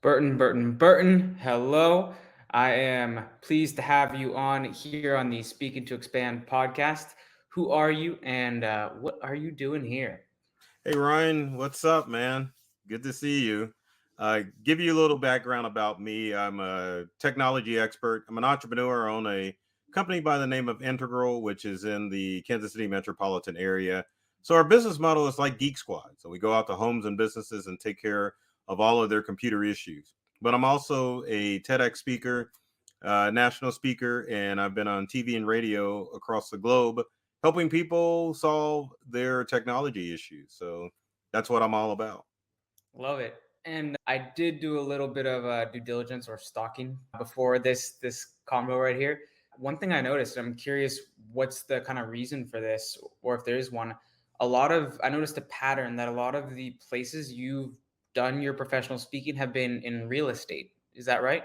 Burton. Hello. I am pleased to have you on here on the Speaking to Expand podcast. Who are you and what are you doing here? Hey Ryan, what's up, man? Good to see you. Give you a little background about me. I'm a technology expert. I'm an entrepreneur. I own a company by the name of Integral, which is in the Kansas City metropolitan area. So our business model is like Geek Squad. So we go out to homes and businesses and take care of all of their computer issues. But I'm also a TEDx speaker, national speaker, and I've been on TV and radio across the globe helping people solve their technology issues. So that's what I'm all about. Love it. And I did do a little bit of due diligence or stalking before this convo right here. One thing I noticed, I'm curious, what's the kind of reason for this, or if there is one. I noticed a pattern that a lot of the places you've done your professional speaking have been in real estate. Is that right?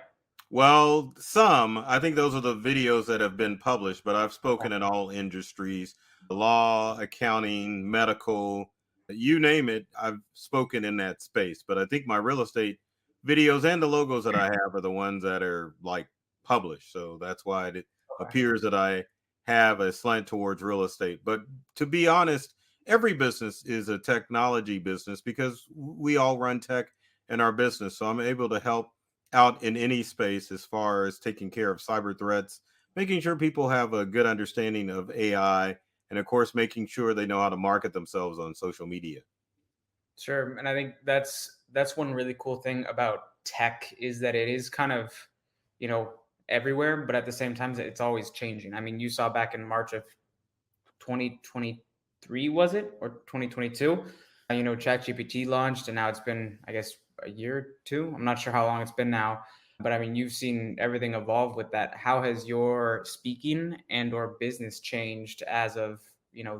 Well, I think those are the videos that have been published, but I've spoken in all industries: law, accounting, medical, you name it. I've spoken in that space. But I think my real estate videos and the logos that I have are the ones that are like published. So that's why it Okay. appears that I have a slant towards real estate. But to be honest, every business is a technology business because we all run tech in our business. So I'm able to help out in any space as far as taking care of cyber threats, making sure people have a good understanding of AI, and of course, making sure they know how to market themselves on social media. Sure. And I think that's one really cool thing about tech is that it is kind of, you know, everywhere, but at the same time it's always changing. I mean, you saw back in March of 2023, was it? Or 2022? ChatGPT launched and now it's been, I guess, a year or two. I'm not sure how long it's been now, but I mean, you've seen everything evolve with that. How has your speaking and or business changed as of,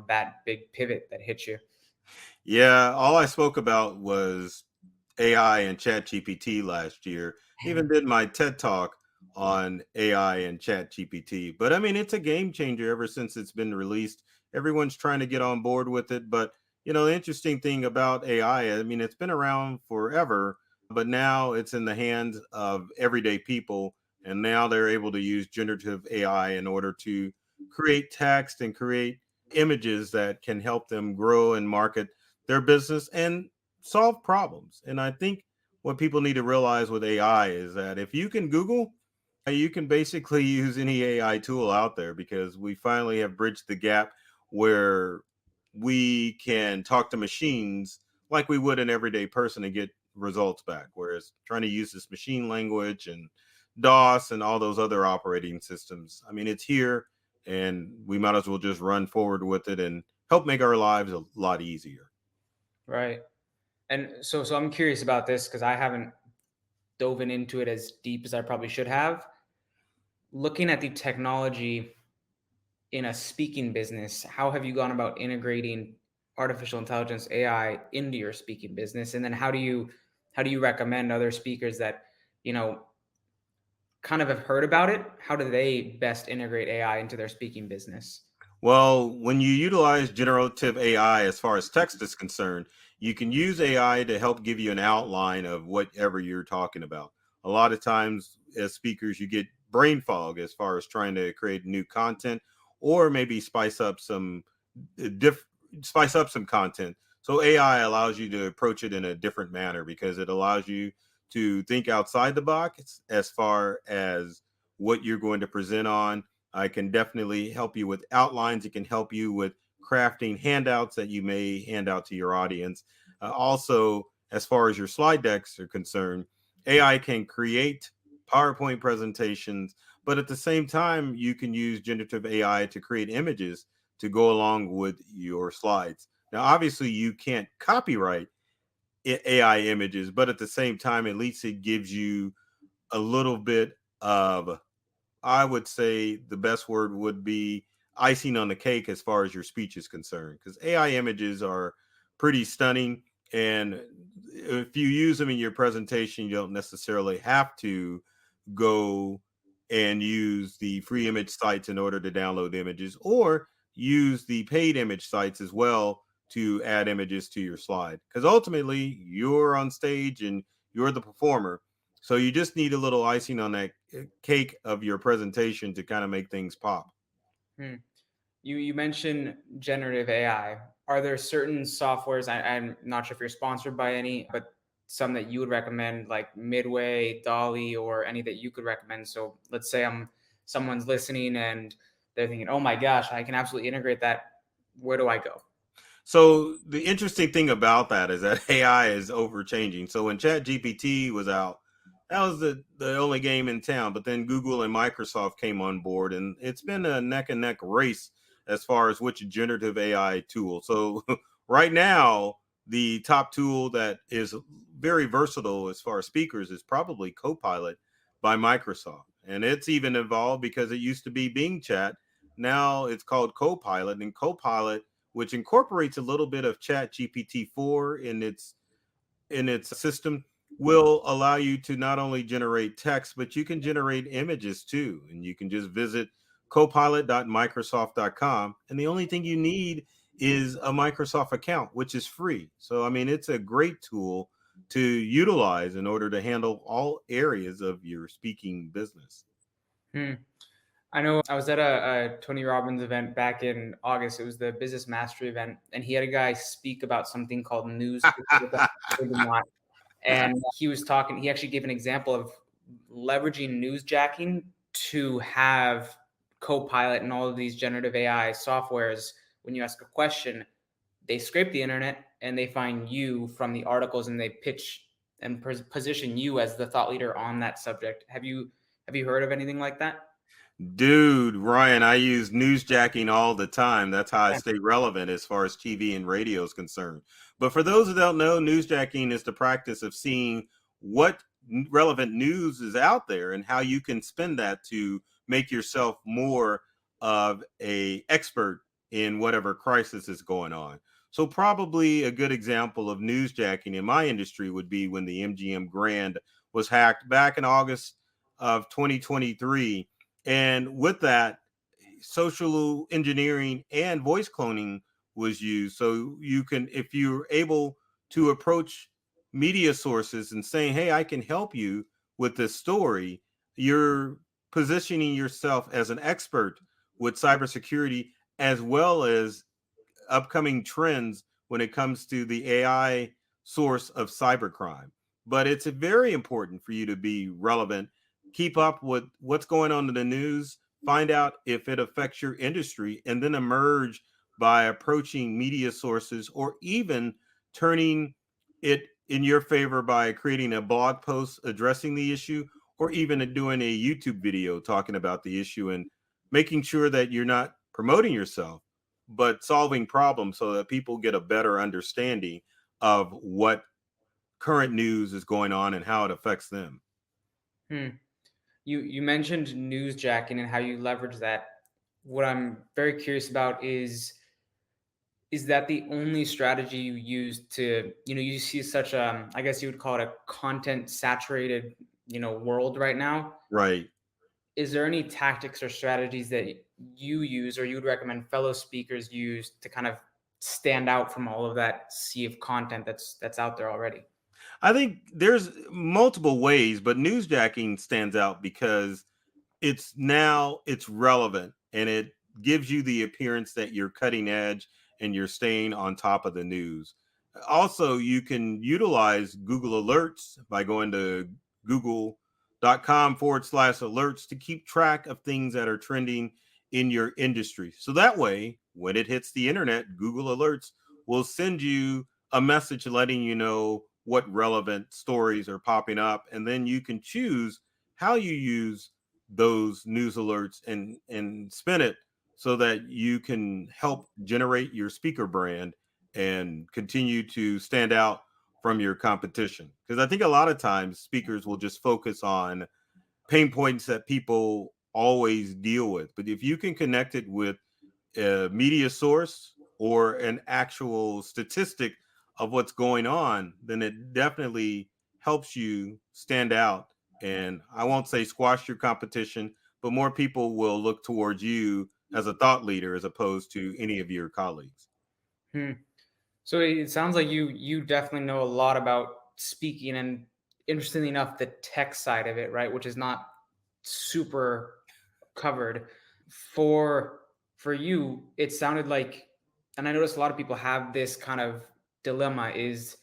that big pivot that hit you? Yeah, all I spoke about was AI and Chat GPT last year. Even did my TED talk on AI and Chat GPT. But I mean, it's a game changer ever since it's been released. Everyone's trying to get on board with it. But, the interesting thing about AI, I mean, it's been around forever, but now it's in the hands of everyday people. And now they're able to use generative AI in order to create text and create images that can help them grow and market their business and solve problems. And I think what people need to realize with AI is that if you can Google, you can basically use any AI tool out there because we finally have bridged the gap where we can talk to machines like we would an everyday person and get results back. Whereas trying to use this machine language and DOS and all those other operating systems, I mean, it's here and we might as well just run forward with it and help make our lives a lot easier. Right. And so I'm curious about this because I haven't dove into it as deep as I probably should have. Looking at the technology in a speaking business, how have you gone about integrating artificial intelligence AI into your speaking business? And then how do you recommend other speakers that, you know, kind of have heard about it? How do they best integrate AI into their speaking business? Well, when you utilize generative AI as far as text is concerned, you can use AI to help give you an outline of whatever you're talking about. A lot of times, as speakers, you get brain fog as far as trying to create new content or maybe uh, diff- spice up some content. So AI allows you to approach it in a different manner because it allows you to think outside the box as far as what you're going to present on. I can definitely help you with outlines. It can help you with crafting handouts that you may hand out to your audience. Also, as far as your slide decks are concerned, AI can create PowerPoint presentations, but at the same time, you can use generative AI to create images to go along with your slides. Now, obviously, you can't copyright AI images, but at the same time, at least it gives you a little bit of, I would say the best word would be icing on the cake as far as your speech is concerned, because AI images are pretty stunning. And if you use them in your presentation, you don't necessarily have to go and use the free image sites in order to download images, or use the paid image sites as well to add images to your slide. Because ultimately, you're on stage and you're the performer. So you just need a little icing on that cake of your presentation to kind of make things pop. Hmm. You mentioned generative AI. Are there certain softwares? I'm not sure if you're sponsored by any, but some that you would recommend, like Midway, Dolly, or any that you could recommend. So let's say someone's listening and they're thinking, "Oh my gosh, I can absolutely integrate that. Where do I go?" So the interesting thing about that is that AI is over changing. So when ChatGPT was out, that was the only game in town. But then Google and Microsoft came on board, and it's been a neck and neck race as far as which generative AI tool. So right now, the top tool that is very versatile as far as speakers is probably Copilot by Microsoft. And it's even evolved because it used to be Bing Chat. Now it's called Copilot, and Copilot, which incorporates a little bit of Chat GPT-4 in its system, will allow you to not only generate text, but you can generate images too. And you can just visit copilot.microsoft.com. And the only thing you need is a Microsoft account, which is free. So, I mean, it's a great tool to utilize in order to handle all areas of your speaking business. Hmm. I know I was at a Tony Robbins event back in August. It was the Business Mastery event, and he had a guy speak about something called news. And he was talking, he actually gave an example of leveraging newsjacking to have Copilot and all of these generative AI softwares. When you ask a question, they scrape the internet and they find you from the articles and they pitch and position you as the thought leader on that subject. Have you heard of anything like that? Dude, Ryan, I use newsjacking all the time. That's how I stay relevant as far as TV and radio is concerned. But for those who don't know, newsjacking is the practice of seeing what relevant news is out there and how you can spin that to make yourself more of a expert in whatever crisis is going on. So probably a good example of newsjacking in my industry would be when the MGM Grand was hacked back in August of 2023, and with that, social engineering and voice cloning was used. So you can, if you're able to approach media sources and saying, hey, I can help you with this story, you're positioning yourself as an expert with cybersecurity as well as upcoming trends when it comes to the AI source of cybercrime. But it's very important for you to be relevant, keep up with what's going on in the news, find out if it affects your industry, and then emerge by approaching media sources or even turning it in your favor by creating a blog post addressing the issue or even doing a YouTube video talking about the issue and making sure that you're not promoting yourself but solving problems so that people get a better understanding of what current news is going on and how it affects them. Hmm. You mentioned newsjacking and how you leverage that. What I'm very curious about is that the only strategy you use to, you see such I guess you would call it a content saturated, world right now. Right. Is there any tactics or strategies that you use or you would recommend fellow speakers use to kind of stand out from all of that sea of content that's out there already? I think there's multiple ways, but newsjacking stands out because it's relevant and it gives you the appearance that you're cutting edge and you're staying on top of the news. Also, you can utilize Google Alerts by going to google.com/alerts to keep track of things that are trending in your industry. So that way, when it hits the internet, Google Alerts will send you a message letting you know what relevant stories are popping up. And then you can choose how you use those news alerts and spin it so that you can help generate your speaker brand and continue to stand out from your competition. Because I think a lot of times speakers will just focus on pain points that people always deal with. But if you can connect it with a media source or an actual statistic of what's going on, then it definitely helps you stand out. And I won't say squash your competition, but more people will look towards you as a thought leader as opposed to any of your colleagues. Hmm. So it sounds like you definitely know a lot about speaking, and interestingly enough, the tech side of it, right, which is not super covered. For for you, it sounded like, and I noticed a lot of people have this kind of dilemma is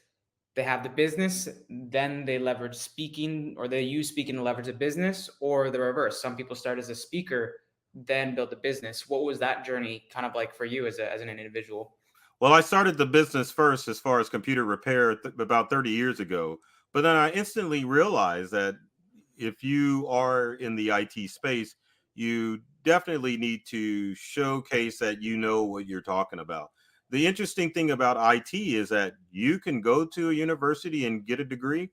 they have the business, then they leverage speaking, or they use speaking to leverage a business, or the reverse. Some people start as a speaker, then build a business. What was that journey kind of like for you as an individual? Well, I started the business first as far as computer repair about 30 years ago. But then I instantly realized that if you are in the IT space, you definitely need to showcase that you know what you're talking about. The interesting thing about IT is that you can go to a university and get a degree,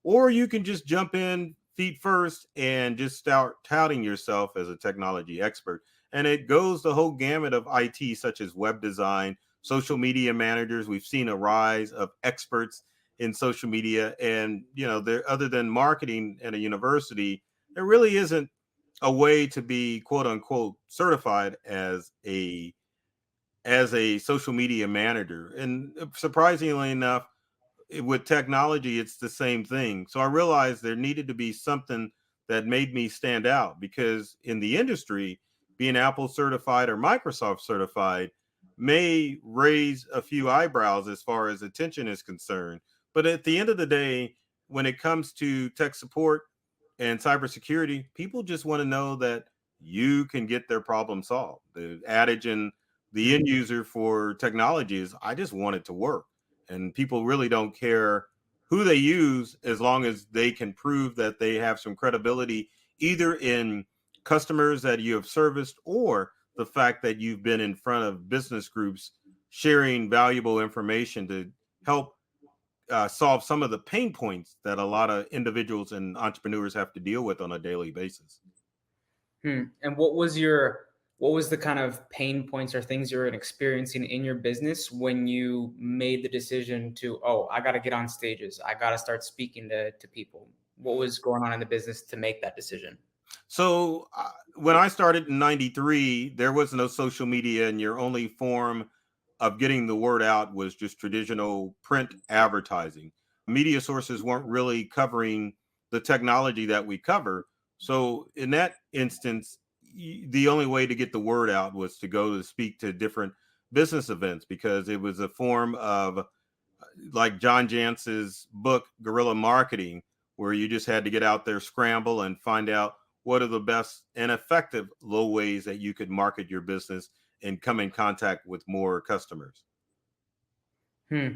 or you can just jump in feet first and just start touting yourself as a technology expert. And it goes the whole gamut of IT, such as web design, social media managers. We've seen a rise of experts in social media. And, there, other than marketing at a university, there really isn't a way to be quote unquote certified as a social media manager. And surprisingly enough, with technology, it's the same thing. So I realized there needed to be something that made me stand out, because in the industry, being Apple certified or Microsoft certified may raise a few eyebrows as far as attention is concerned. But at the end of the day, when it comes to tech support and cybersecurity, people just want to know that you can get their problem solved. The adage in the end user for technology is, I just want it to work. And people really don't care who they use as long as they can prove that they have some credibility, either in customers that you have serviced, or the fact that you've been in front of business groups sharing valuable information to help solve some of the pain points that a lot of individuals and entrepreneurs have to deal with on a daily basis. And what was the kind of pain points or things you were experiencing in your business when you made the decision to, oh, I got to get on stages, I got to start speaking to people? What was going on in the business to make that decision? So when I started in '93, there was no social media, and your only form of getting the word out was just traditional print advertising. Media sources weren't really covering the technology that we cover. So in that instance, the only way to get the word out was to go to speak to different business events, because it was a form of, like John Jance's book, Guerrilla Marketing, where you just had to get out there, scramble, and find out what are the best and effective low ways that you could market your business and come in contact with more customers. Hmm.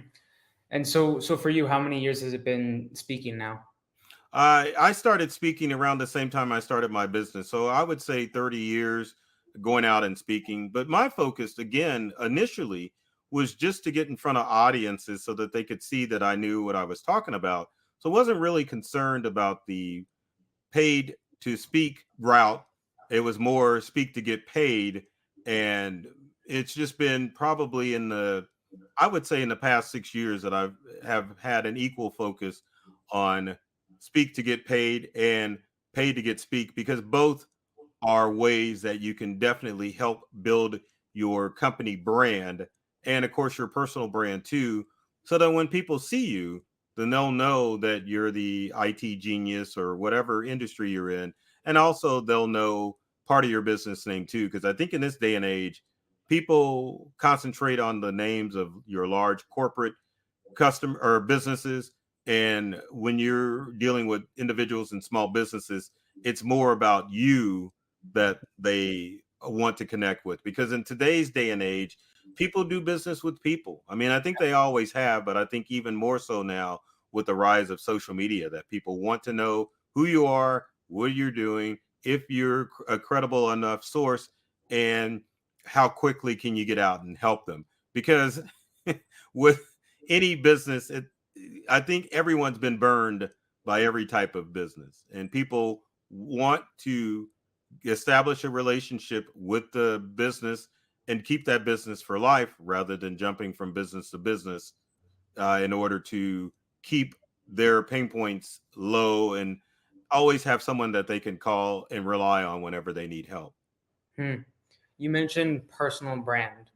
And so for you, how many years has it been speaking now? I started speaking around the same time I started my business. So I would say 30 years going out and speaking. But my focus, again, initially was just to get in front of audiences so that they could see that I knew what I was talking about. So I wasn't really concerned about the paid to speak route. It was more speak to get paid. And it's just been probably I would say in the past 6 years that I have had an equal focus on speak to get paid and pay to get speak, because both are ways that you can definitely help build your company brand, and of course your personal brand too, so that when people see you, then they'll know that you're the IT genius or whatever industry you're in. And also they'll know part of your business name too, because I think in this day and age, people concentrate on the names of your large corporate custom or businesses. And when you're dealing with individuals and small businesses, it's more about you that they want to connect with, because in today's day and age, people do business with people. I mean, I think they always have, but I think even more so now with the rise of social media, that people want to know who you are, what you're doing, if you're a credible enough source, and how quickly can you get out and help them. Because with any business, I think everyone's been burned by every type of business, and people want to establish a relationship with the business and keep that business for life, rather than jumping from business to business in order to keep their pain points low and always have someone that they can call and rely on whenever they need help. Hmm. You mentioned personal brand.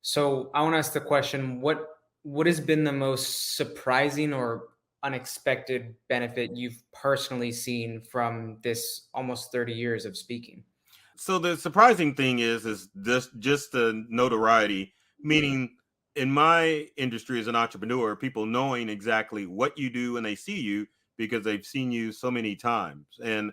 So I want to ask the question, what has been the most surprising or unexpected benefit you've personally seen from this almost 30 years of speaking? So the surprising thing is this just the notoriety, meaning in my industry as an entrepreneur, people knowing exactly what you do and they see you because they've seen you so many times. And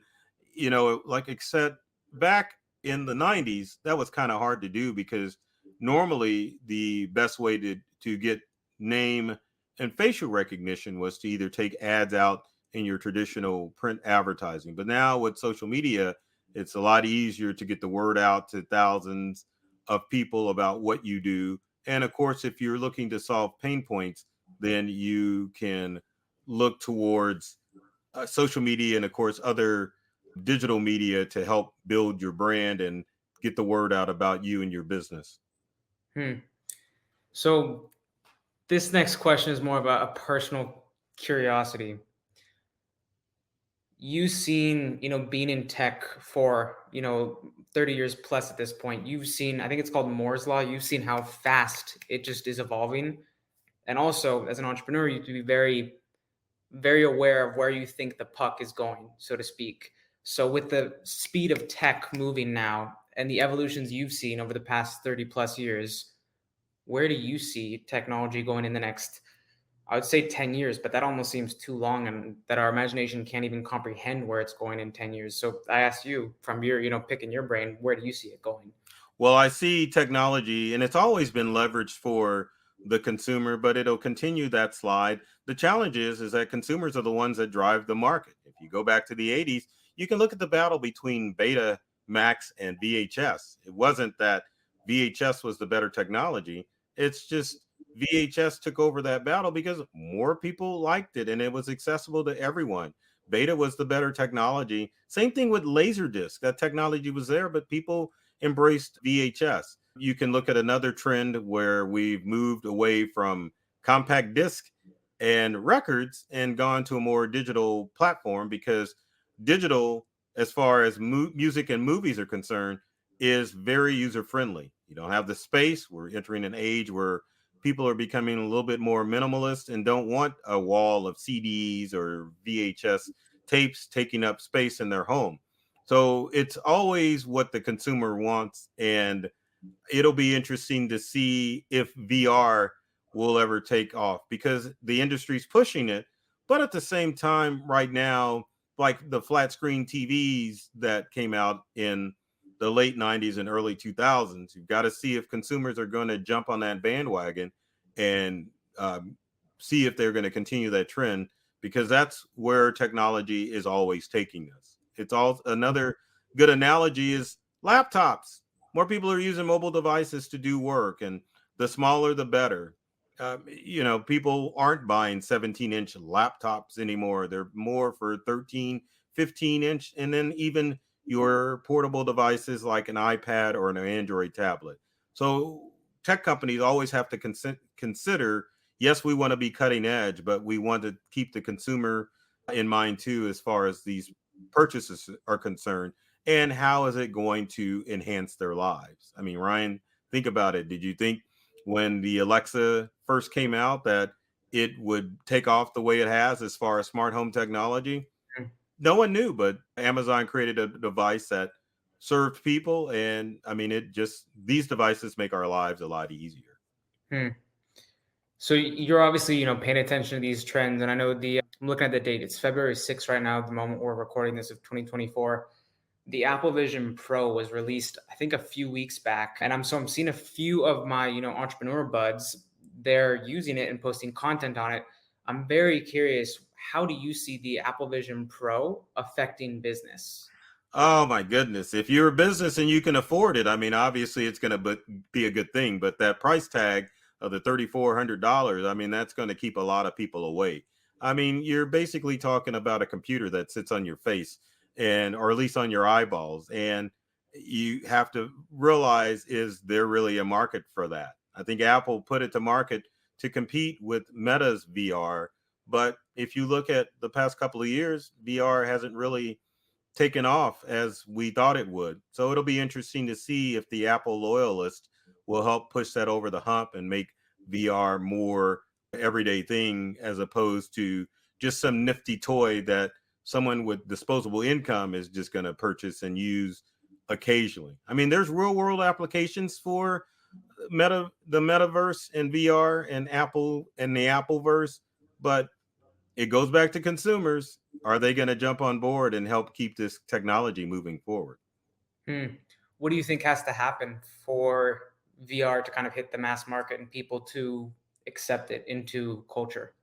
like except back in the 90s, that was kind of hard to do because normally the best way to get name and facial recognition was to either take ads out in your traditional print advertising. But now with social media, it's a lot easier to get the word out to thousands of people about what you do. And of course, if you're looking to solve pain points, then you can look towards social media and, of course, other digital media to help build your brand and get the word out about you and your business. Hmm. So this next question is more about a personal curiosity. You seen, being in tech for, 30 years plus at this point, you've seen, I think it's called Moore's Law. You've seen how fast it just is evolving. And also, as an entrepreneur, you have to be very, very aware of where you think the puck is going, so to speak. So, with the speed of tech moving now and the evolutions you've seen over the past 30 plus years, where do you see technology going in the next, I would say 10 years, but that almost seems too long and that our imagination can't even comprehend where it's going in 10 years. So I asked you from your, picking your brain, where do you see it going? Well, I see technology, and it's always been leveraged for the consumer, but it'll continue that slide. The challenge is that consumers are the ones that drive the market. If you go back to the 80s, you can look at the battle between Beta, Max, and VHS. It wasn't that VHS was the better technology. It's just VHS took over that battle because more people liked it and it was accessible to everyone. Beta was the better technology. Same thing with Laserdisc. That technology was there, but people embraced VHS. You can look at another trend where we've moved away from compact disc and records and gone to a more digital platform because digital, as far as music and movies are concerned, is very user friendly. You don't have the space. We're entering an age where people are becoming a little bit more minimalist and don't want a wall of CDs or VHS tapes taking up space in their home. So it's always what the consumer wants. And it'll be interesting to see if VR will ever take off because the industry's pushing it. But at the same time, right now, like the flat screen TVs that came out in the late 90s and early 2000s, you've got to see if consumers are going to jump on that bandwagon and see if they're going to continue that trend because that's where technology is always taking us. It's all another good analogy is laptops. More people are using mobile devices to do work, and the smaller the better. People aren't buying 17-inch laptops anymore. They're more for 13, 15-inch, and then even your portable devices like an iPad or an Android tablet. So tech companies always have to consider, yes, we want to be cutting edge, but we want to keep the consumer in mind too, as far as these purchases are concerned. And how is it going to enhance their lives? I mean, Ryan, think about it. Did you think when the Alexa first came out that it would take off the way it has as far as smart home technology? No one knew, but Amazon created a device that served people. And I mean, these devices make our lives a lot easier. Hmm. So you're obviously, paying attention to these trends. And I know I'm looking at the date. It's February 6th right now, at the moment we're recording this of 2024. The Apple Vision Pro was released, I think, a few weeks back. And I'm seeing a few of my, entrepreneur buds, they're using it and posting content on it. I'm very curious, how do you see the Apple Vision Pro affecting business? Oh my goodness. If you're a business and you can afford it, I mean, obviously it's going to be a good thing, but that price tag of the $3,400, I mean, that's going to keep a lot of people away. I mean, you're basically talking about a computer that sits on your face and or at least on your eyeballs, and you have to realize, is there really a market for that? I think Apple put it to market to compete with Meta's VR, but if you look at the past couple of years, VR hasn't really taken off as we thought it would. So it'll be interesting to see if the Apple loyalist will help push that over the hump and make VR more everyday thing as opposed to just some nifty toy that someone with disposable income is just going to purchase and use occasionally. I mean, there's real world applications for the metaverse and VR and Apple and the Appleverse, but it goes back to consumers. Are they going to jump on board and help keep this technology moving forward? Hmm. What do you think has to happen for VR to kind of hit the mass market and people to accept it into culture?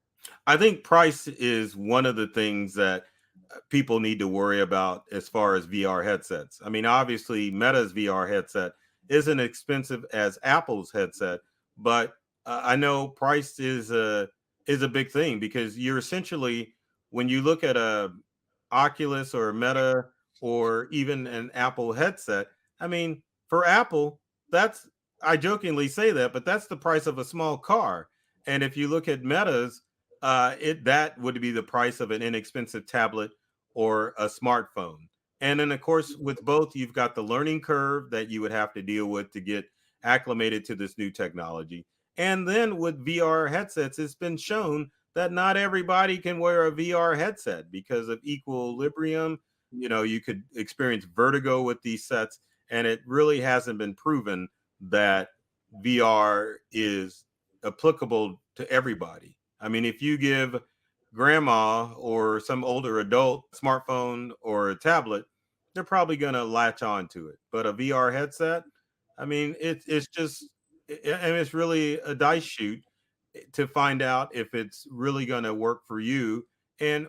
I think price is one of the things that people need to worry about as far as VR headsets. I mean, obviously, Meta's VR headset isn't expensive as Apple's headset, but I know price is a big thing because you're essentially, when you look at a Oculus or a Meta or even an Apple headset, I mean, for Apple, that's, I jokingly say that, but that's the price of a small car. And if you look at Meta's, it that would be the price of an inexpensive tablet or a smartphone. And then, of course, with both, you've got the learning curve that you would have to deal with to get acclimated to this new technology. And then with VR headsets, it's been shown that not everybody can wear a VR headset because of equilibrium. You know, you could experience vertigo with these sets, and it really hasn't been proven that VR is applicable to everybody. I mean, if you give grandma or some older adult smartphone or a tablet, they're probably going to latch on to it. But a VR headset, I mean, it's just, and it's really a dice shoot to find out if it's really going to work for you. And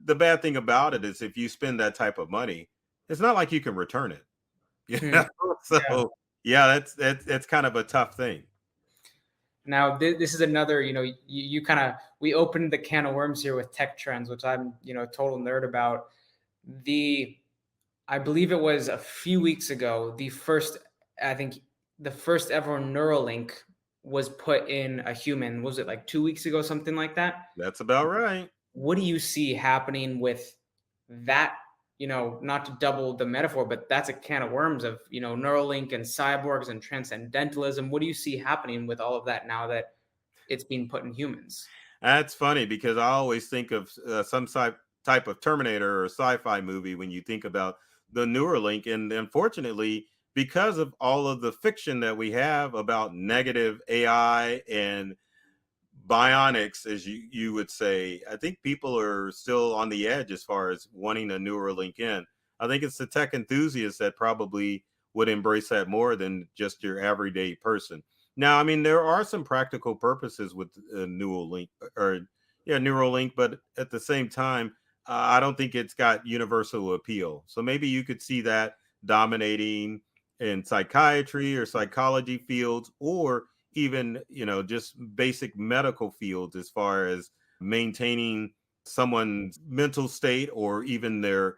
the bad thing about it is if you spend that type of money, it's not like you can return it. You Hmm. know? Yeah. So yeah, that's kind of a tough thing. Now, this is another, you kind of, we opened the can of worms here with tech trends, which I'm, a total nerd about. The, I believe it was a few weeks ago, I think the first ever Neuralink was put in a human. Was it like 2 weeks ago, something like that? That's about right. What do you see happening with that? Not to double the metaphor, but that's a can of worms of, Neuralink and cyborgs and transcendentalism. What do you see happening with all of that now that it's being put in humans? That's funny because I always think of some type of Terminator or sci-fi movie when you think about the Neuralink, and unfortunately, because of all of the fiction that we have about negative AI and bionics, as you would say, I think people are still on the edge as far as wanting a Neuralink in. I think it's the tech enthusiasts that probably would embrace that more than just your everyday person. Now, I mean, there are some practical purposes with Neuralink, or yeah, Neuralink, but at the same time, I don't think it's got universal appeal. So maybe you could see that dominating in psychiatry or psychology fields, or even, just basic medical fields as far as maintaining someone's mental state or even their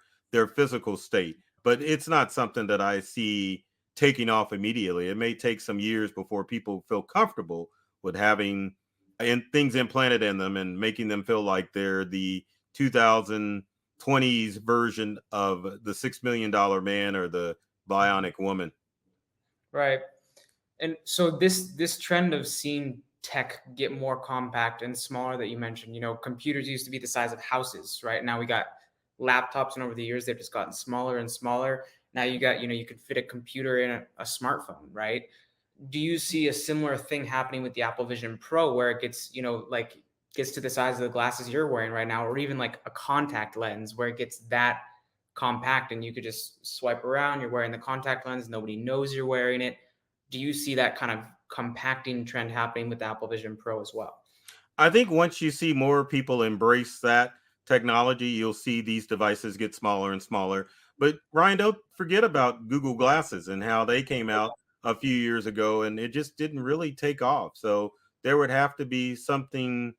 physical state. But it's not something that I see taking off immediately. It may take some years before people feel comfortable with having things implanted in them and making them feel like they're the 2020s version of the $6 million man or the bionic woman. Right. And so this trend of seeing tech get more compact and smaller that you mentioned, computers used to be the size of houses, right? Now we got laptops, and over the years they've just gotten smaller and smaller. Now you got, you could fit a computer in a smartphone, right? Do you see a similar thing happening with the Apple Vision Pro where it gets, like gets to the size of the glasses you're wearing right now, or even like a contact lens where it gets that compact and you could just swipe around, you're wearing the contact lens, nobody knows you're wearing it. Do you see that kind of compacting trend happening with the Apple Vision Pro as well? I think once you see more people embrace that technology, you'll see these devices get smaller and smaller. But Ryan, don't forget about Google Glasses and how they came out a few years ago and it just didn't really take off. So there would have to be something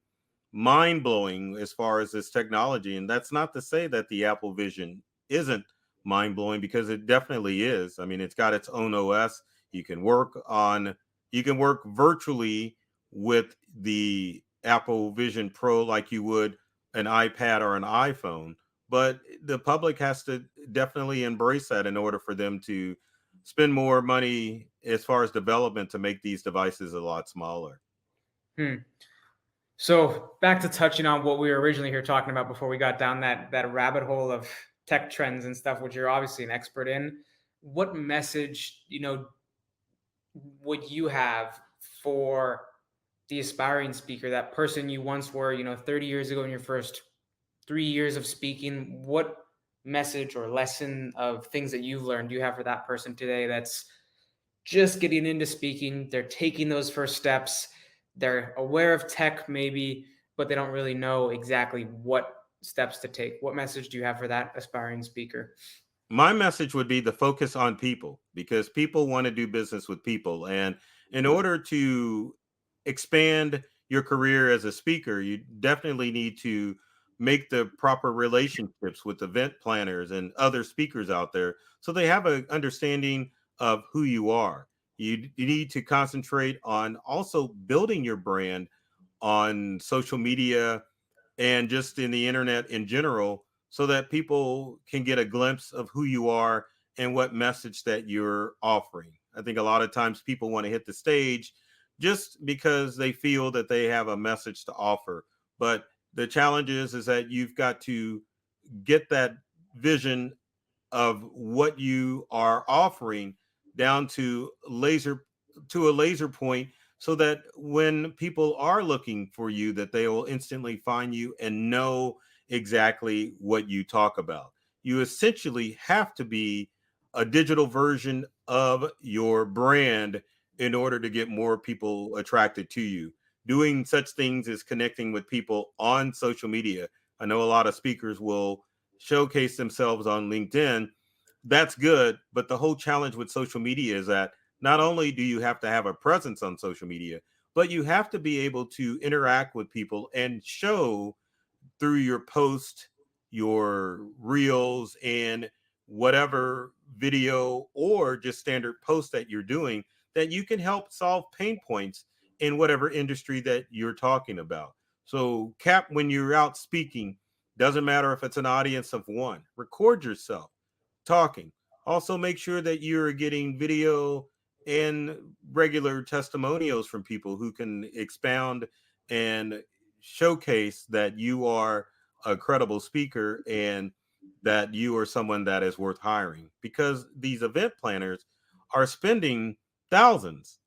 mind blowing as far as this technology. And that's not to say that the Apple Vision isn't mind blowing, because it definitely is. I mean, it's got its own OS. You can work on, you can work virtually with the Apple Vision Pro like you would an iPad or an iPhone. But the public has to definitely embrace that in order for them to spend more money as far as development to make these devices a lot smaller. Hmm. So back to touching on what we were originally here talking about before we got down that rabbit hole of tech trends and stuff, which you're obviously an expert in. What message, would you have for the aspiring speaker, that person you once were, 30 years ago in your first 3 years of speaking? What message or lesson of things that you've learned do you have for that person today that's just getting into speaking? They're taking those first steps. They're aware of tech, maybe, but they don't really know exactly what steps to take. What message do you have for that aspiring speaker? My message would be the focus on people, because people want to do business with people. And in order to expand your career as a speaker, you definitely need to make the proper relationships with event planners and other speakers out there so they have an understanding of who you are. You need to concentrate on also building your brand on social media and just in the internet in general, so that people can get a glimpse of who you are and what message that you're offering. I think a lot of times people want to hit the stage just because they feel that they have a message to offer. But the challenge is that you've got to get that vision of what you are offering down to a laser point, so that when people are looking for you, that they will instantly find you and know exactly what you talk about. You essentially have to be a digital version of your brand in order to get more people attracted to you. Doing such things as connecting with people on social media. I know a lot of speakers will showcase themselves on LinkedIn. That's good. But the whole challenge with social media is that not only do you have to have a presence on social media, but you have to be able to interact with people and show through your post, your reels, and whatever video or just standard post that you're doing, that you can help solve pain points in whatever industry that you're talking about. So, Cap, when you're out speaking, doesn't matter if it's an audience of one, record yourself talking. Also, make sure that you're getting video and regular testimonials from people who can expound and showcase that you are a credible speaker and that you are someone that is worth hiring, because these event planners are spending thousands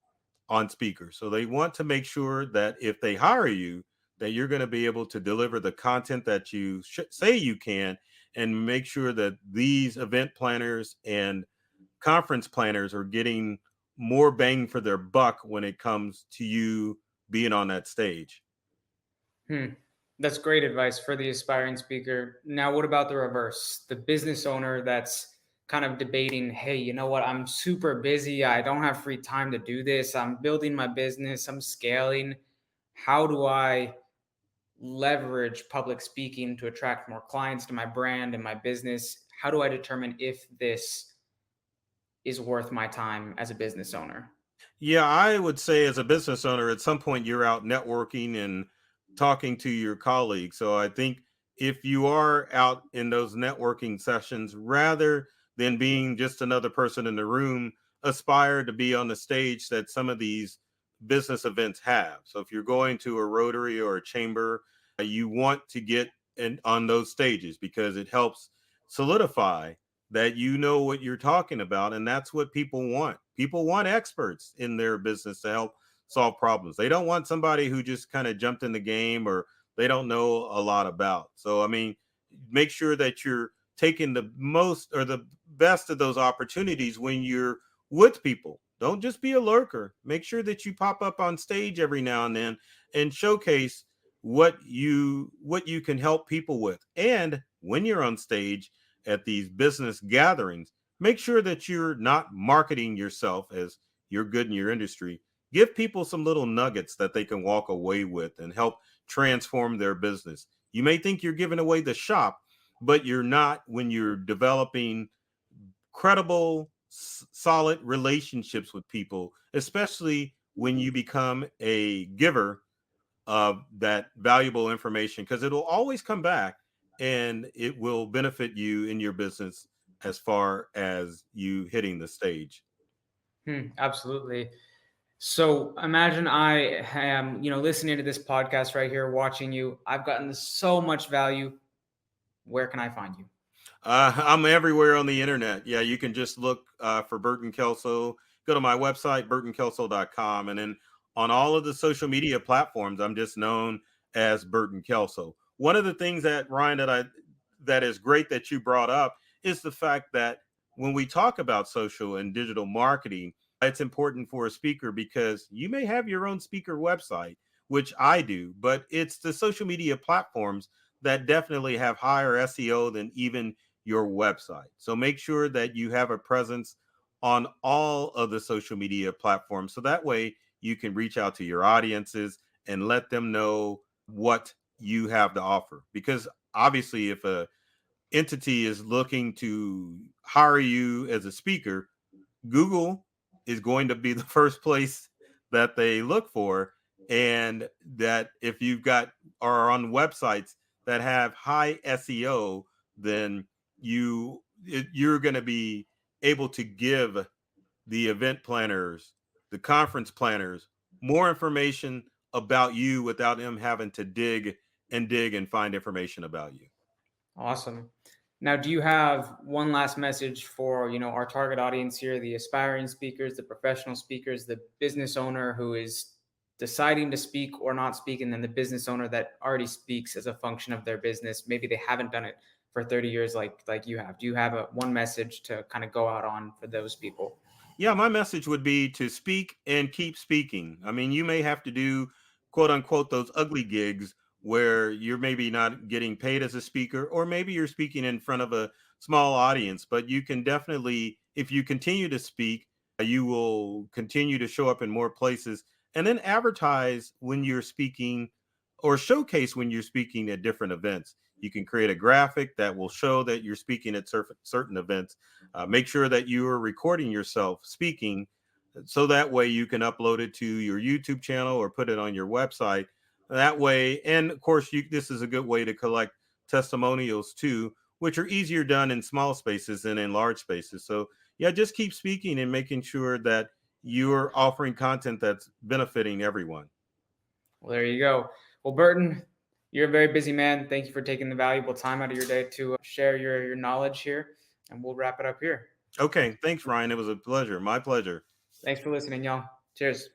on speakers. So they want to make sure that if they hire you, that you're going to be able to deliver the content that you say you can, and make sure that these event planners and conference planners are getting more bang for their buck when it comes to you being on that stage. Hmm. That's great advice for the aspiring speaker. Now, what about the reverse? The business owner that's kind of debating, hey, you know what? I'm super busy. I don't have free time to do this. I'm building my business, I'm scaling. How do I leverage public speaking to attract more clients to my brand and my business? How do I determine if this is worth my time as a business owner? Yeah, I would say as a business owner, at some point you're out networking and talking to your colleagues. So I think if you are out in those networking sessions, rather than being just another person in the room, aspire to be on the stage that some of these business events have. So if you're going to a Rotary or a chamber, you want to get in on those stages, because it helps solidify that you know what you're talking about. And that's what people want. People want experts in their business to help solve problems. They don't want somebody who just kind of jumped in the game or they don't know a lot about. So I mean, make sure that you're taking the most or the best of those opportunities when you're with people. Don't just be a lurker. Make sure that you pop up on stage every now and then and showcase what you can help people with. And when you're on stage at these business gatherings, make sure that you're not marketing yourself as you're good in your industry. Give people some little nuggets that they can walk away with and help transform their business. You may think you're giving away the shop, but you're not when you're developing credible, solid relationships with people, especially when you become a giver of that valuable information, because it'll always come back and it will benefit you in your business as far as you hitting the stage. Absolutely. So imagine I am, listening to this podcast right here, watching you. I've gotten so much value. Where can I find you? I'm everywhere on the internet. Yeah, you can just look for Burton Kelso. Go to my website, burtonkelso.com. And then on all of the social media platforms, I'm just known as Burton Kelso. One of the things that, Ryan, that is great that you brought up is the fact that when we talk about social and digital marketing, it's important for a speaker because you may have your own speaker website, which I do, but it's the social media platforms that definitely have higher SEO than even your website. So make sure that you have a presence on all of the social media platforms. So that way you can reach out to your audiences and let them know what you have to offer. Because obviously, if a entity is looking to hire you as a speaker, Google is going to be the first place that they look for. And that if you've got are on websites that have high SEO, then you're going to be able to give the event planners, the conference planners, more information about you without them having to dig and find information about you. Awesome. Now, do you have one last message for, our target audience here, the aspiring speakers, the professional speakers, the business owner who is deciding to speak or not speak, and then the business owner that already speaks as a function of their business? Maybe they haven't done it for 30 years like you have. Do you have one message to kind of go out on for those people? Yeah, my message would be to speak and keep speaking. I mean, you may have to do quote unquote those ugly gigs where you're maybe not getting paid as a speaker, or maybe you're speaking in front of a small audience, but you can definitely, if you continue to speak, you will continue to show up in more places and then advertise when you're speaking or showcase when you're speaking at different events. You can create a graphic that will show that you're speaking at certain events. Make sure that you are recording yourself speaking so that way you can upload it to your YouTube channel or put it on your website. That way, and of course, this is a good way to collect testimonials too, which are easier done in small spaces than in large spaces. So, yeah, just keep speaking and making sure that you're offering content that's benefiting everyone. Well, there you go. Well, Burton, you're a very busy man. Thank you for taking the valuable time out of your day to share your knowledge here, and we'll wrap it up here. Okay, thanks, Ryan. It was a pleasure. My pleasure. Thanks for listening, y'all. Cheers.